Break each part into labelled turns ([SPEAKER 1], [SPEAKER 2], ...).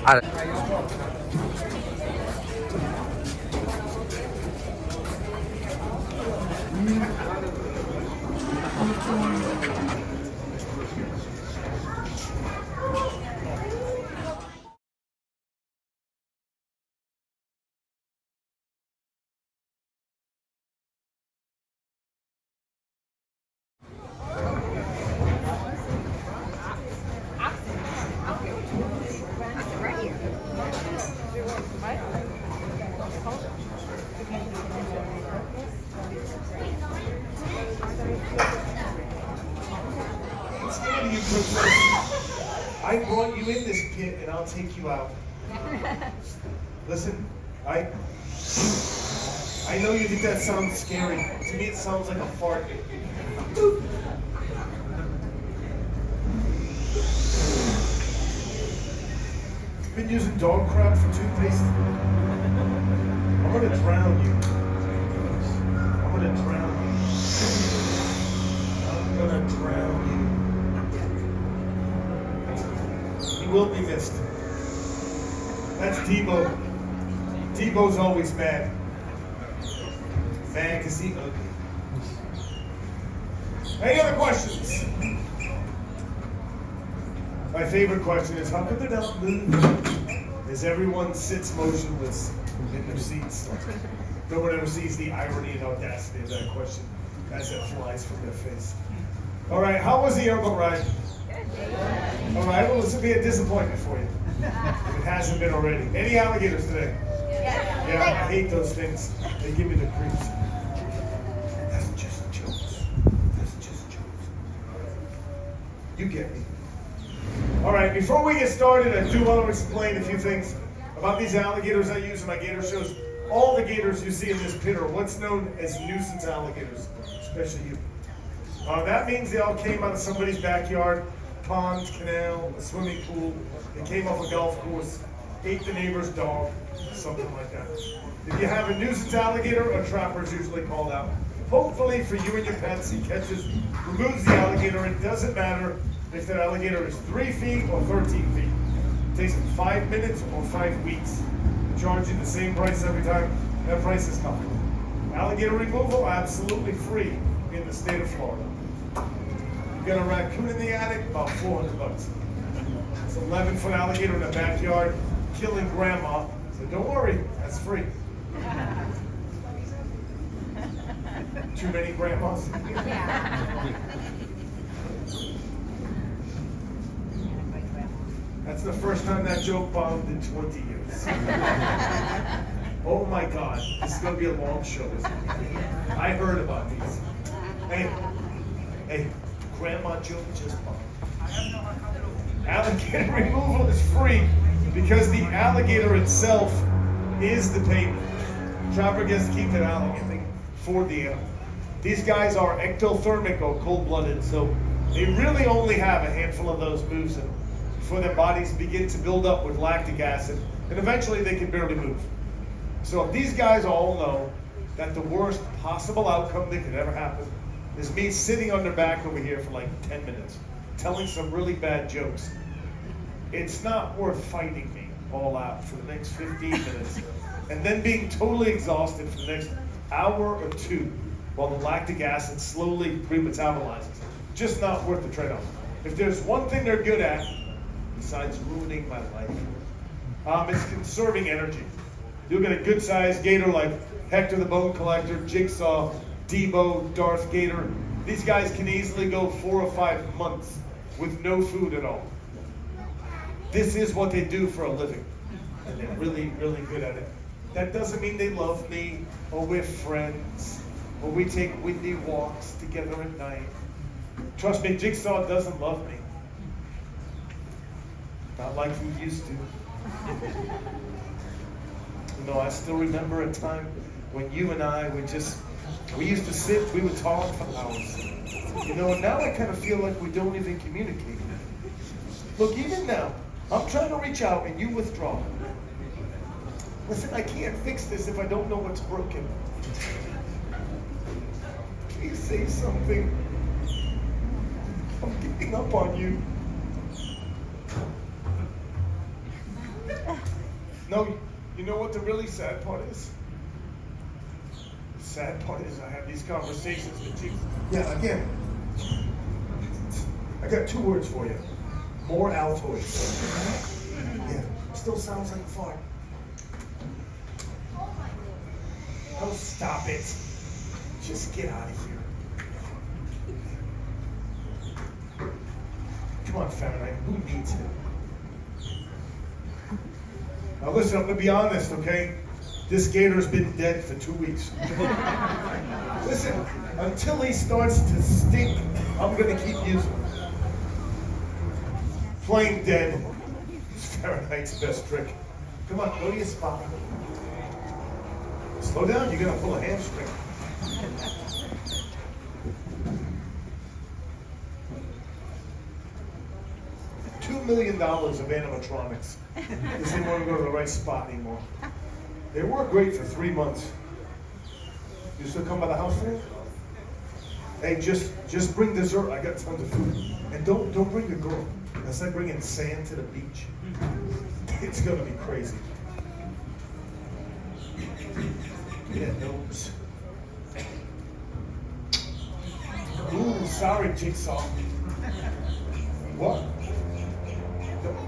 [SPEAKER 1] I brought you in this pit and I'll take you out. Listen, I know you think that sounds scary. To me it sounds like a fart. Been using dog crap for toothpaste? I'm gonna drown you. I'm gonna drown you. I'm gonna drown you. He will be missed. That's Debo. Debo's always mad. Mad because he ugly. Any other questions? My favorite question is, how come they're not moving? As everyone sits motionless in their seats. No one ever sees the irony and audacity of that question as it flies from their face. All right, how was the airboat ride? All right, well, this will be a disappointment for you. If it hasn't been already. Any alligators today? Yeah, I hate those things. They give me the creeps. That's just jokes. That's just jokes. You get me. All right, before we get started, I do want to explain a few things about these alligators I use in my gator shows. All the gators you see in this pit are what's known as nuisance alligators, especially you. That means they all came out of somebody's backyard, pond, canal, a swimming pool. They came off a golf course, ate the neighbor's dog, something like that. If you have a nuisance alligator, a trapper is usually called out. Hopefully for you and your pets, he catches, removes the alligator. It doesn't matter if that alligator is 3 feet or 13 feet. It takes them 5 minutes or 5 weeks. They charge you the same price every time. That price is nothing. Alligator removal, absolutely free in the state of Florida. You got a raccoon in the attic, about $400. It's an 11-foot alligator in the backyard, killing grandma. So don't worry, that's free. Too many grandmas? That's the first time that joke bombed in 20 years. Oh my God, this is going to be a long show, isn't it? I heard about these. Hey, grandma joke just bombed. Alligator removal is free because the alligator itself is the payment. Trapper gets to keep that alligator for the animal. These guys are ectothermic or cold-blooded, so they really only have a handful of those moves in them before their bodies begin to build up with lactic acid, and eventually they can barely move. So if these guys all know that the worst possible outcome that could ever happen is me sitting on their back over here for like 10 minutes, telling some really bad jokes, it's not worth fighting me all out for the next 15 minutes and then being totally exhausted for the next hour or two while the lactic acid slowly pre-metabolizes. Just not worth the trade-off. If there's one thing they're good at, besides ruining my life, it's conserving energy. You get a good-sized gator like Hector the Bone Collector, Jigsaw, Debo, Darth Gator. These guys can easily go 4 or 5 months with no food at all. This is what they do for a living, and they're really, really good at it. That doesn't mean they love me, or we're friends, or we take windy walks together at night. Trust me, Jigsaw doesn't love me. Not like he used to. You know, I still remember a time when you and I would we used to sit, we would talk for hours. You know, and now I kind of feel like we don't even communicate. Look, even now, I'm trying to reach out and you withdraw. Listen, I can't fix this if I don't know what's broken. Please say something. I'm giving up on you. No, you know what the really sad part is? The sad part is I have these conversations with you. Yeah, again, I got 2 words for you. More Altoids. Yeah, still sounds like a fart. Oh, stop it. Just get out of here. Come on, Fahrenheit, who needs it? Now listen, I'm gonna be honest, okay? This gator's been dead for 2 weeks. Listen, until he starts to stink, I'm gonna keep using him. Plain dead. Fahrenheit's best trick. Come on, go to your spot. Slow down, you're gonna pull a hamstring. $2 million of animatronics. They didn't want to go to the right spot anymore. They work great for 3 months. You still come by the house today? Hey, just bring dessert. I got tons of food. And don't bring a girl. That's like bringing sand to the beach. It's gonna be crazy. Yeah, nose. Ooh, sorry, Jigsaw. What?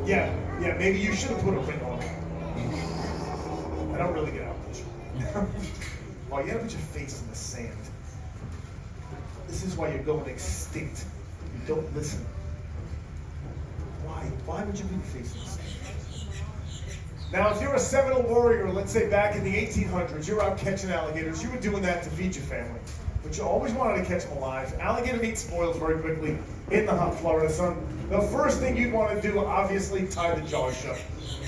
[SPEAKER 1] Yeah, maybe you should have put a ring on it. I don't really get out much. Oh, you gotta put your face in the sand. This is why you're going extinct. You don't listen. Why? Why would you put your face in the sand? Now, if you're a Seminole warrior, let's say back in the 1800s, you're out catching alligators, you were doing that to feed your family. But you always wanted to catch them alive. Alligator meat spoils very quickly in the hot Florida sun. The first thing you'd want to do, obviously, tie the jaws shut.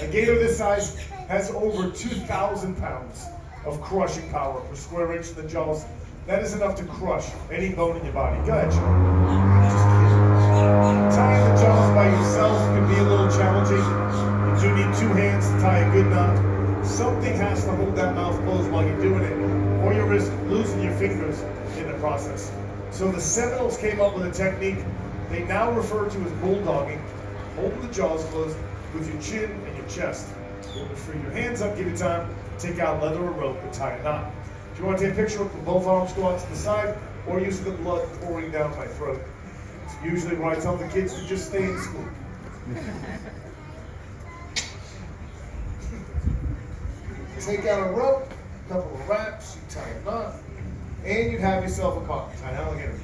[SPEAKER 1] A gator this size has over 2,000 pounds of crushing power per square inch in the jaws. That is enough to crush any bone in your body. Go ahead, Sean. Just kidding. Tying the jaws by yourself can be a little challenging. You do need 2 hands to tie a good knot. Something has to hold that mouth closed while you're doing it, or you risk losing your fingers in the process. So the Seminoles came up with a technique they now refer to as bulldogging, holding the jaws closed with your chin and your chest. You can free your hands up, give it time, take out leather or rope and tie a knot. If you want to take a picture, both arms go out to the side, or use the blood pouring down my throat. It's usually where I tell the kids to just stay in school. Take out a rope, a couple of wraps, you tie a knot, and you'd have yourself a cotton-tied alligator.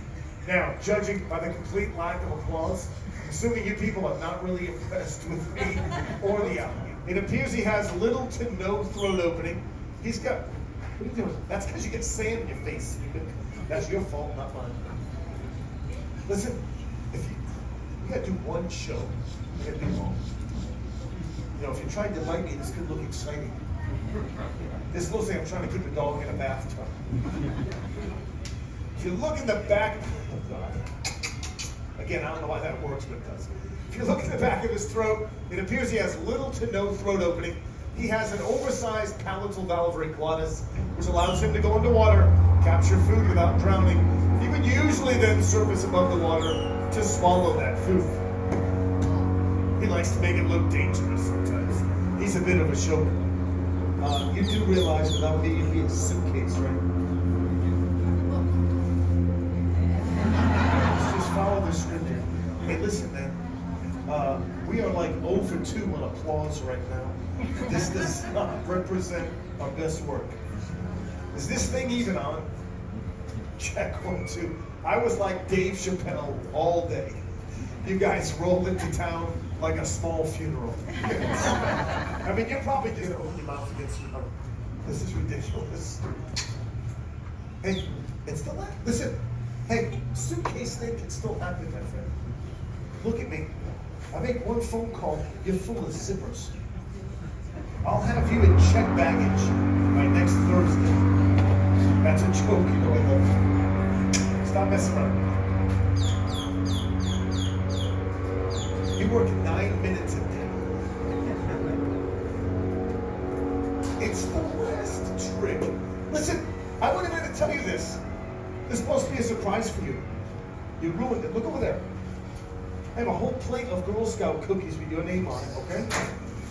[SPEAKER 1] Now, judging by the complete lack of applause, assuming you people are not really impressed with me or the alligator, it appears he has little to no throat opening. He's got, what are you doing? That's because you get sand in your face. That's your fault, not mine. Listen, if you gotta do one show, you gotta do them all. You know, if you tried to bite me, this could look exciting. This looks like I'm trying to keep a dog in a bathtub. If you look in the back, again, I don't know why that works, but it does. If you look in the back of his throat, it appears he has little to no throat opening. He has an oversized palatal valve or glottis, which allows him to go underwater, capture food without drowning. He would usually then surface above the water to swallow that food. He likes to make it look dangerous sometimes. He's a bit of a showman. You do realize without me, you'd be a suitcase, right? Just follow the script here. Hey, listen, man. We are like 0 for 2 on applause right now. This does not represent our best work. Is this thing even on? Check 1, 2. I was like Dave Chappelle all day. You guys rolled into town like a small funeral. I mean, you're probably just open your mouth against your mouth. This is ridiculous. Hey, it's still happening. Listen, hey, suitcase thing can still happen, my friend. Look at me. I make one phone call, you're full of zippers. I'll have you in check baggage by next Thursday. That's a joke, you know I love you. Stop messing around. You work 9 minutes a day. It's the last trick. Listen, I wanted to tell you this. This is supposed to be a surprise for you. You ruined it. Look over there. I have a whole plate of Girl Scout cookies with your name on it, okay?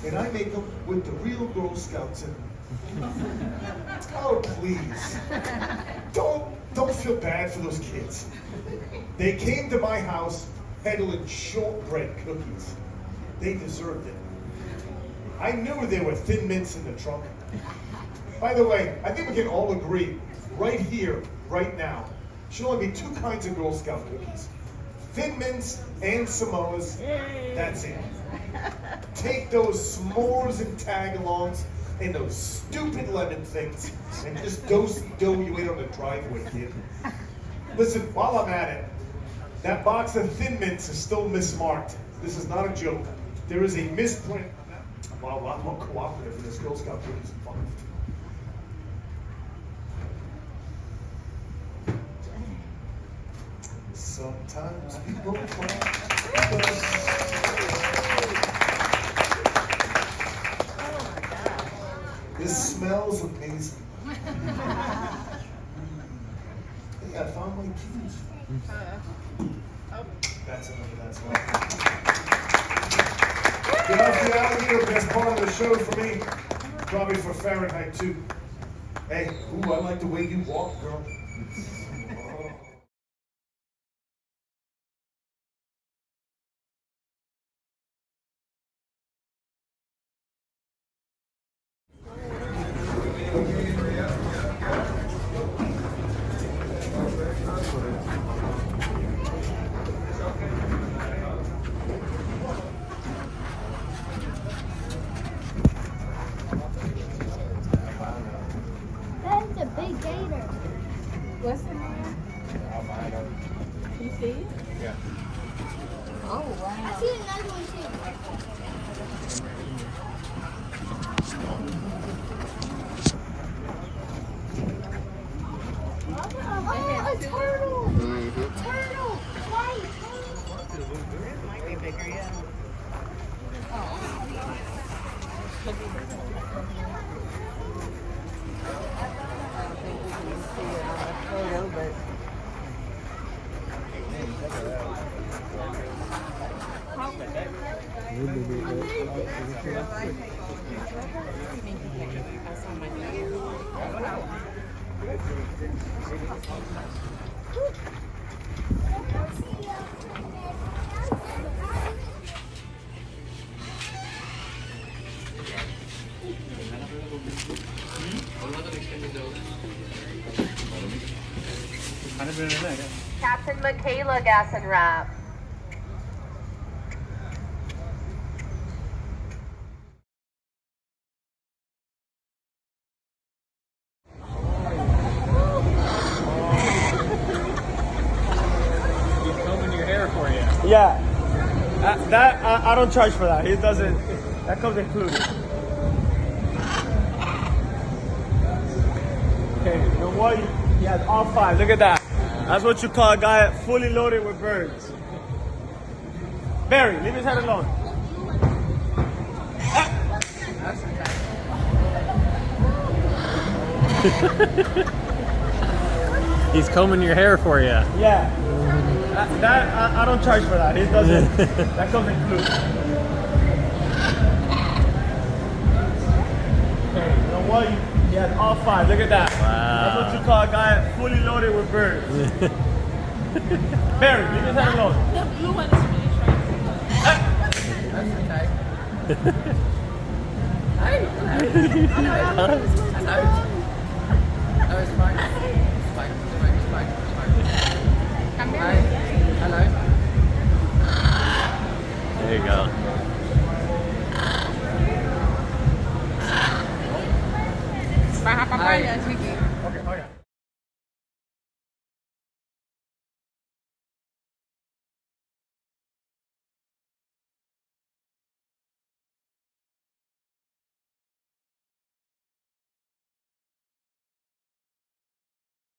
[SPEAKER 1] and I make them with the real Girl Scouts in them. Oh, please. Don't feel bad for those kids. They came to my house peddling shortbread cookies. They deserved it. I knew there were Thin Mints in the trunk. By the way, I think we can all agree, right here, right now, should only be 2 kinds of Girl Scout cookies. Thin Mints and Samoas. That's it. Take those s'mores and tag-alongs and those stupid lemon things and just dough you in on the driveway, kid. Listen, while I'm at it, that box of Thin Mints is still mismarked. This is not a joke. There is a misprint. Wow, I'm not cooperative for this Girl Scout cookies and fun. Sometimes people call. This smells amazing. Hey, I found my keys. That's enough of that smell. Get off the Alligator, best part of the show for me. Probably for Fahrenheit too. Hey, ooh, I like the way you walk, girl.
[SPEAKER 2] That's a big gator.
[SPEAKER 3] What's the name?
[SPEAKER 4] Albino.
[SPEAKER 3] You see it?
[SPEAKER 4] Yeah.
[SPEAKER 3] Oh, wow.
[SPEAKER 2] I see another one too. Oh, a turtle! Turtle! White!
[SPEAKER 3] Might be bigger, yeah. I don't think we can see it on the photo, but
[SPEAKER 5] Captain Michaela Gas and Wrap.
[SPEAKER 4] He's combing your hair for you.
[SPEAKER 6] Yeah. I don't charge for that. He doesn't. That comes included. Okay, you know what? He has all 5. Look at that. That's what you call a guy fully loaded with birds. Barry, leave his head alone.
[SPEAKER 4] He's combing your hair for you.
[SPEAKER 6] Yeah. I don't charge for that. He doesn't. That comes included. Okay, you know what? He has all 5. Look at that.
[SPEAKER 4] Wow.
[SPEAKER 6] That's what you call a guy fully loaded with birds. Barry, leave his head alone.
[SPEAKER 3] the blue one is really shiny.
[SPEAKER 7] That's okay. I know. No, it's fine. It's fine. It's fine.
[SPEAKER 3] Come
[SPEAKER 7] Hi.
[SPEAKER 3] here.
[SPEAKER 7] Hello.
[SPEAKER 4] There you go.